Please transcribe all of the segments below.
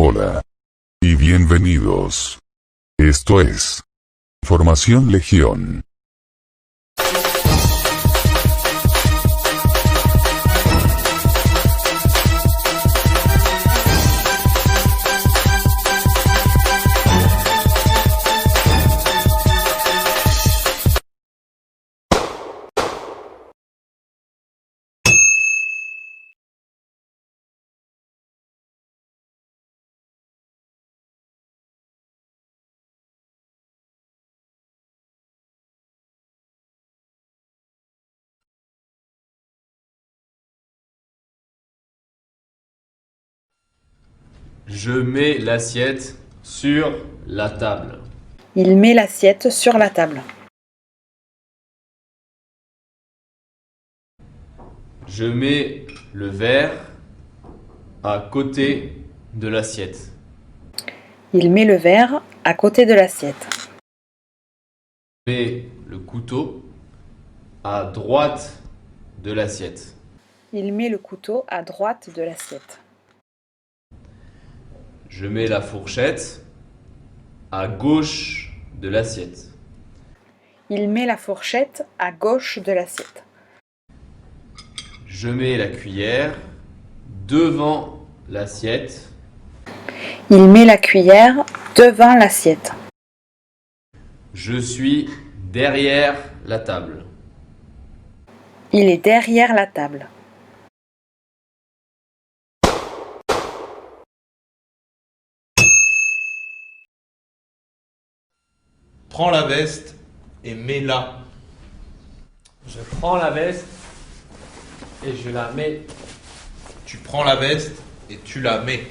Hola. Y bienvenidos. Esto es Formación Legión. Je mets l'assiette sur la table. Il met l'assiette sur la table. Je mets le verre à côté de l'assiette. Il met le verre à côté de l'assiette. Je mets le couteau à droite de l'assiette. Il met le couteau à droite de l'assiette. Je mets la fourchette à gauche de l'assiette. Il met la fourchette à gauche de l'assiette. Je mets la cuillère devant l'assiette. Il met la cuillère devant l'assiette. Je suis derrière la table. Il est derrière la table. Prends la veste et mets-la. Je prends la veste et je la mets. Tu prends la veste et tu la mets.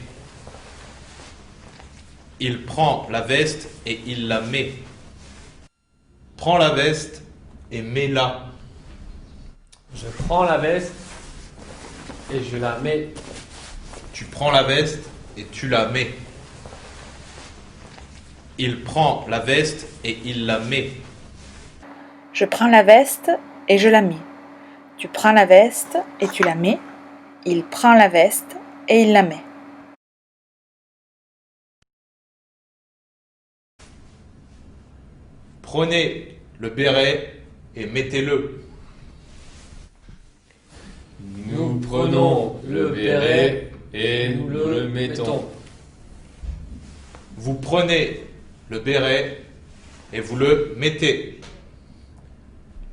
Il prend la veste et il la met. Prends la veste et mets-la. Je prends la veste et je la mets. Tu prends la veste et tu la mets. Il prend la veste et il la met. Je prends la veste et je la mets. Tu prends la veste et tu la mets. Il prend la veste et il la met. Prenez le béret et mettez-le. Nous prenons le béret et nous le mettons. Vous prenez le béret et vous le mettez.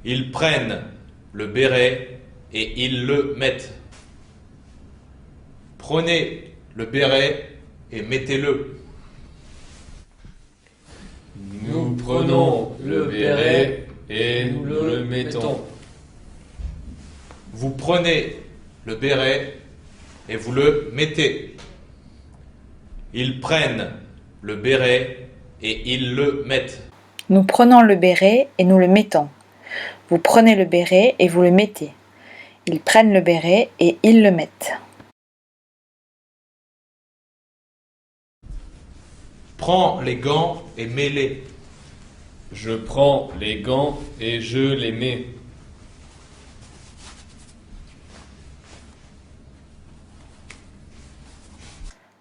Ils prennent le béret et ils le mettent. Prenez le béret et mettez-le. Nous prenons le béret et nous le mettons. Vous prenez le béret et vous le mettez. Ils prennent le béret et ils le mettent. Nous prenons le béret et nous le mettons. Vous prenez le béret et vous le mettez. Ils prennent le béret et ils le mettent. Prends les gants et mets-les. Je prends les gants et je les mets.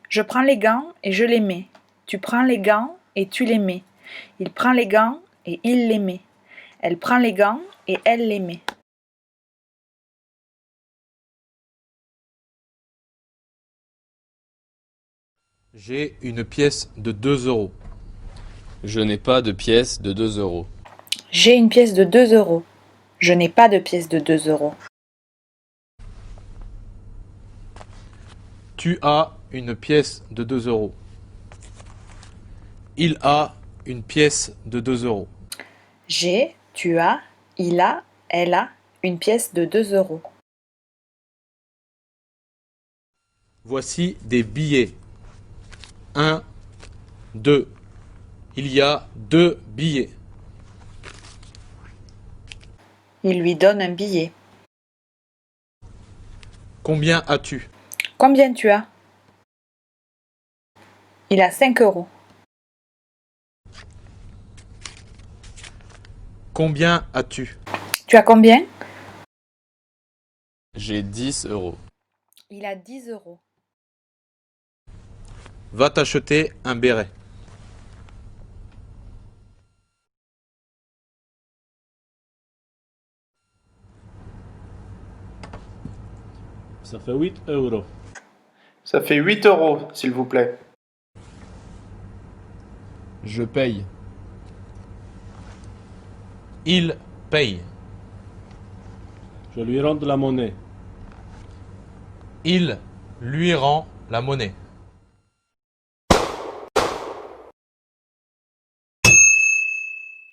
Je prends les gants et je les mets. Tu prends les gants et tu les mets. Il prend les gants et il les met. Elle prend les gants et elle les met. J'ai une pièce de 2 euros. Je n'ai pas de pièce de 2 euros. J'ai une pièce de 2 euros. Je n'ai pas de pièce de 2 euros. Tu as une pièce de 2 euros. Il a une pièce de 2 euros. J'ai, tu as, il a, elle a une pièce de 2 euros. Voici des billets. 1, 2. Il y a 2 billets. Il lui donne un billet. Combien as-tu? Combien tu as? Il a 5 euros. Combien as-tu? Tu as combien? J'ai 10 euros. Il a 10 euros. va t'acheter un béret. Ça fait 8 euros. Ça fait 8 euros, s'il vous plaît. Je paye. Il paye. Je lui rends de la monnaie. Il lui rend la monnaie.